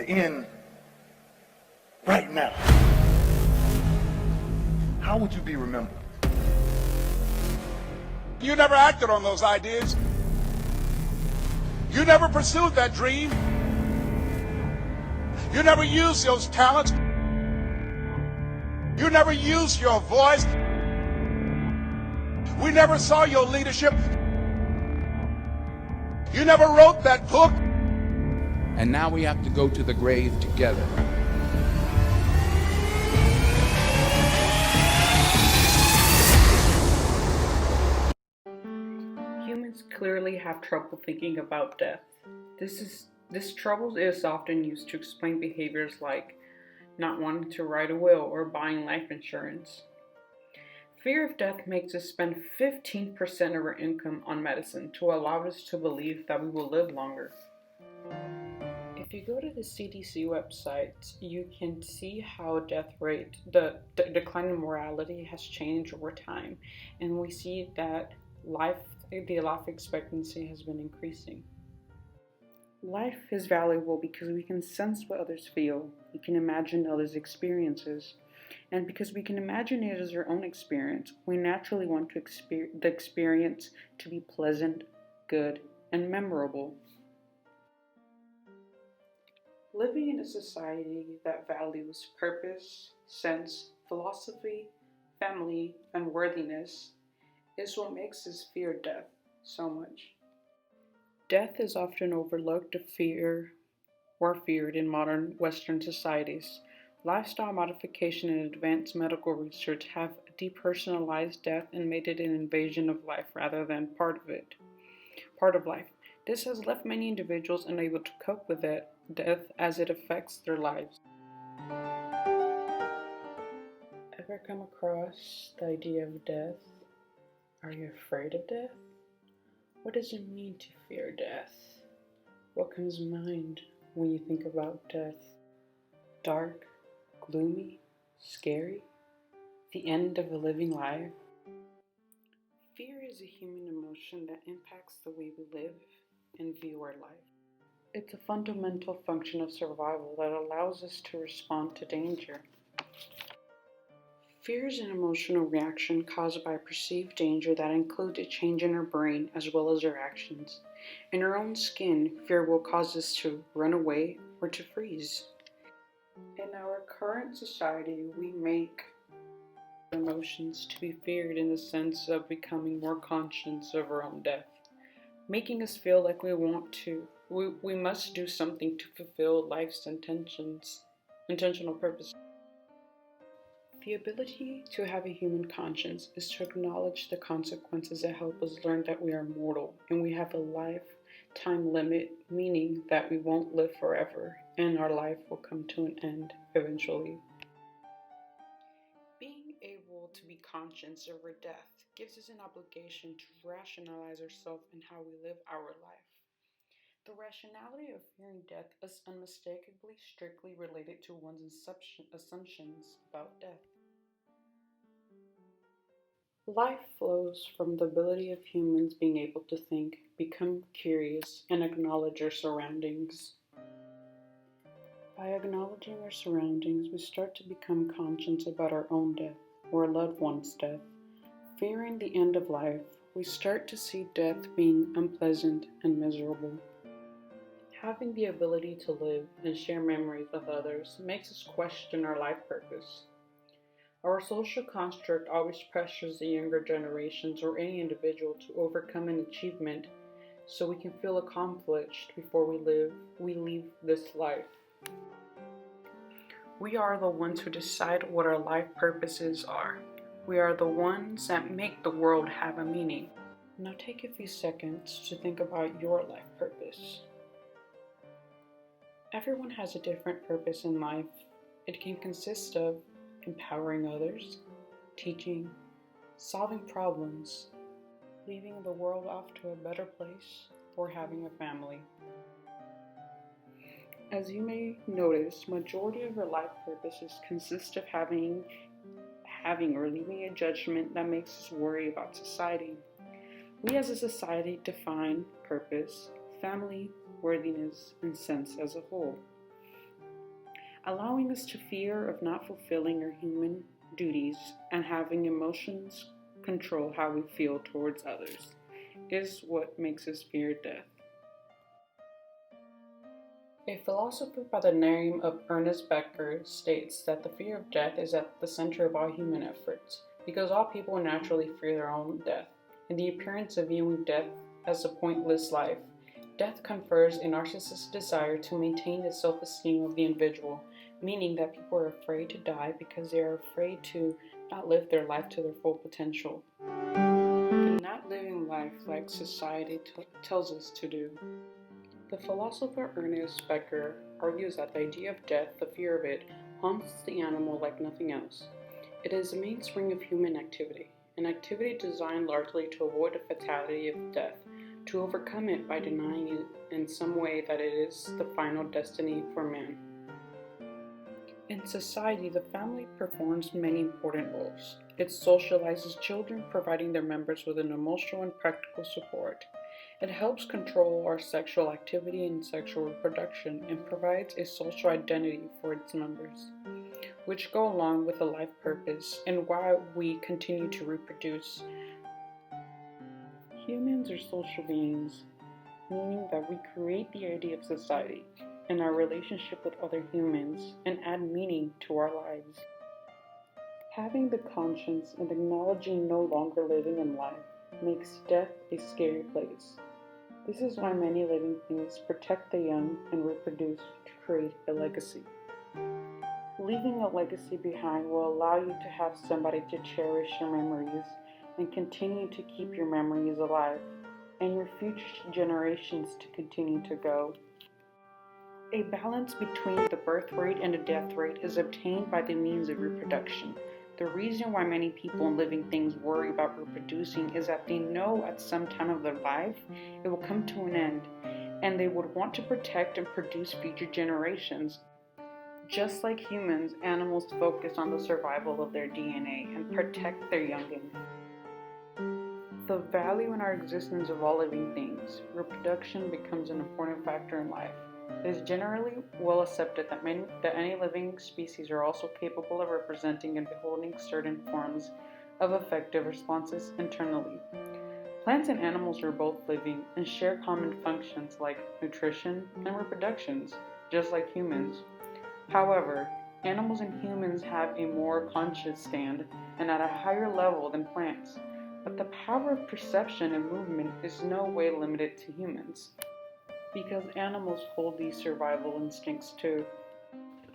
to end right now, how would you be remembered? You never acted on those ideas. You never pursued that dream. You never used those talents. You never used your voice. We never saw your leadership. You never wrote that book. And now we have to go to the grave together. Humans clearly have trouble thinking about death. This trouble is often used to explain behaviors like not wanting to write a will or buying life insurance. Fear of death makes us spend 15% of our income on medicine to allow us to believe that we will live longer. If you go to the CDC website, you can see how death rate, the decline in mortality has changed over time, and we see that the life expectancy has been increasing. Life is valuable because we can sense what others feel, we can imagine others' experiences, and because we can imagine it as our own experience, we naturally want the experience to be pleasant, good, and memorable. Living in a society that values purpose, sense, philosophy, family, and worthiness is what makes us fear death so much. Death is often overlooked feared in modern Western societies. Lifestyle modification and advanced medical research have depersonalized death and made it an invasion of life rather than part of life. This has left many individuals unable to cope with death as it affects their lives. Ever come across the idea of death? Are you afraid of death? What does it mean to fear death? What comes to mind when you think about death? Dark, gloomy, scary? The end of a living life? Fear is a human emotion that impacts the way we live and view our life. It's a fundamental function of survival that allows us to respond to danger. Fear is an emotional reaction caused by perceived danger that includes a change in our brain as well as our actions. In our own skin, fear will cause us to run away or to freeze. In our current society, we make emotions to be feared in the sense of becoming more conscious of our own death, making us feel like we must do something to fulfill life's intentional purpose. The ability to have a human conscience is to acknowledge the consequences that help us learn that we are mortal and we have a lifetime limit, meaning that we won't live forever and our life will come to an end eventually. Being able to be conscious over death gives us an obligation to rationalize ourselves and how we live our life. The rationality of fearing death is unmistakably strictly related to one's assumptions about death. Life flows from the ability of humans being able to think, become curious, and acknowledge our surroundings. By acknowledging our surroundings, we start to become conscious about our own death or a loved one's death. Fearing the end of life, we start to see death being unpleasant and miserable. Having the ability to live and share memories with others makes us question our life purpose. Our social construct always pressures the younger generations or any individual to overcome an achievement so we can feel accomplished before we leave this life. We are the ones who decide what our life purposes are. We are the ones that make the world have a meaning. Now take a few seconds to think about your life purpose. Everyone has a different purpose in life. It can consist of empowering others, teaching, solving problems, leaving the world off to a better place, or having a family. As you may notice, majority of our life purposes consist of having or leaving a judgment that makes us worry about society. We as a society define purpose, family, worthiness, and sense as a whole. allowing us to fear of not fulfilling our human duties and having emotions control how we feel towards others is what makes us fear death. A philosopher by the name of Ernest Becker states that the fear of death is at the center of all human efforts, because all people naturally fear their own death, and the appearance of viewing death as a pointless life. Death confers a narcissist's desire to maintain the self-esteem of the individual, meaning that people are afraid to die because they are afraid to not live their life to their full potential, and not living life like society tells us to do. The philosopher Ernest Becker argues that the idea of death, the fear of it, haunts the animal like nothing else. It is the mainspring of human activity, an activity designed largely to avoid the fatality of death, to overcome it by denying it in some way that it is the final destiny for man. In society, the family performs many important roles. It socializes children, providing their members with an emotional and practical support. It helps control our sexual activity and sexual reproduction and provides a social identity for its members, which go along with a life purpose and why we continue to reproduce. Humans are social beings, meaning that we create the idea of society and our relationship with other humans and add meaning to our lives. Having the conscience and acknowledging no longer living in life makes death a scary place. This is why many living things protect the young and reproduce to create a legacy. Leaving a legacy behind will allow you to have somebody to cherish your memories and continue to keep your memories alive, and your future generations to continue to go. A balance between the birth rate and the death rate is obtained by the means of reproduction. The reason why many people and living things worry about reproducing is that they know at some time of their life it will come to an end, and they would want to protect and produce future generations. Just like humans, animals focus on the survival of their DNA and protect their youngins. The value in our existence of all living things, reproduction becomes an important factor in life. It is generally well accepted that any living species are also capable of representing and beholding certain forms of affective responses internally. Plants and animals are both living and share common functions like nutrition and reproductions, just like humans. However, animals and humans have a more conscious stand and at a higher level than plants. But the power of perception and movement is no way limited to humans, because animals hold these survival instincts too.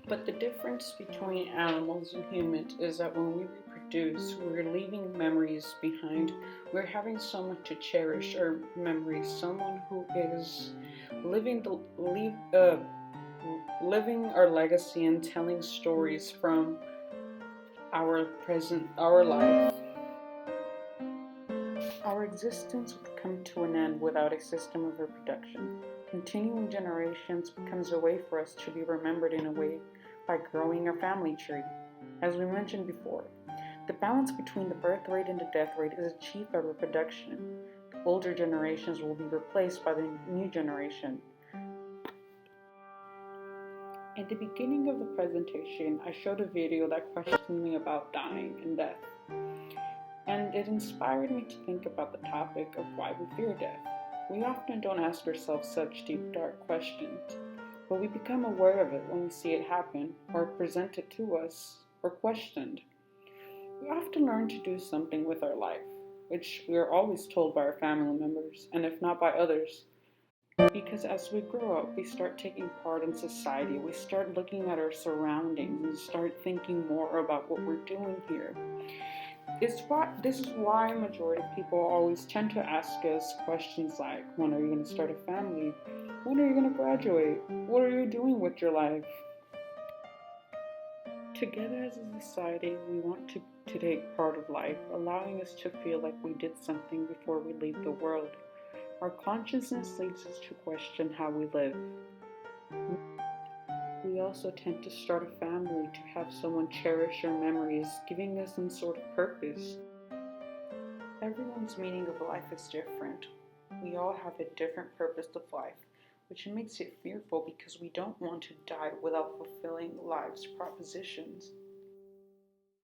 But the difference between animals and humans is that when we reproduce, we're leaving memories behind. We're having someone to cherish our memories, someone who is living our legacy and telling stories from our life. Our existence would come to an end without a system of reproduction. Continuing generations becomes a way for us to be remembered in a way by growing our family tree. As we mentioned before, the balance between the birth rate and the death rate is achieved by reproduction. The older generations will be replaced by the new generation. At the beginning of the presentation, I showed a video that questioned me about dying and death. And it inspired me to think about the topic of why we fear death. We often don't ask ourselves such deep, dark questions, but we become aware of it when we see it happen, or presented to us, or questioned. We often learn to do something with our life, which we are always told by our family members, and if not by others. Because as we grow up, we start taking part in society, we start looking at our surroundings, and start thinking more about what we're doing here. This is why a majority of people always tend to ask us questions like, when are you going to start a family? When are you going to graduate? What are you doing with your life? Together as a society, we want to take part of life, allowing us to feel like we did something before we leave the world. Our consciousness leads us to question how we live. We also tend to start a family to have someone cherish our memories, giving us some sort of purpose. Everyone's meaning of life is different. We all have a different purpose of life. which makes it fearful because we don't want to die without fulfilling life's propositions.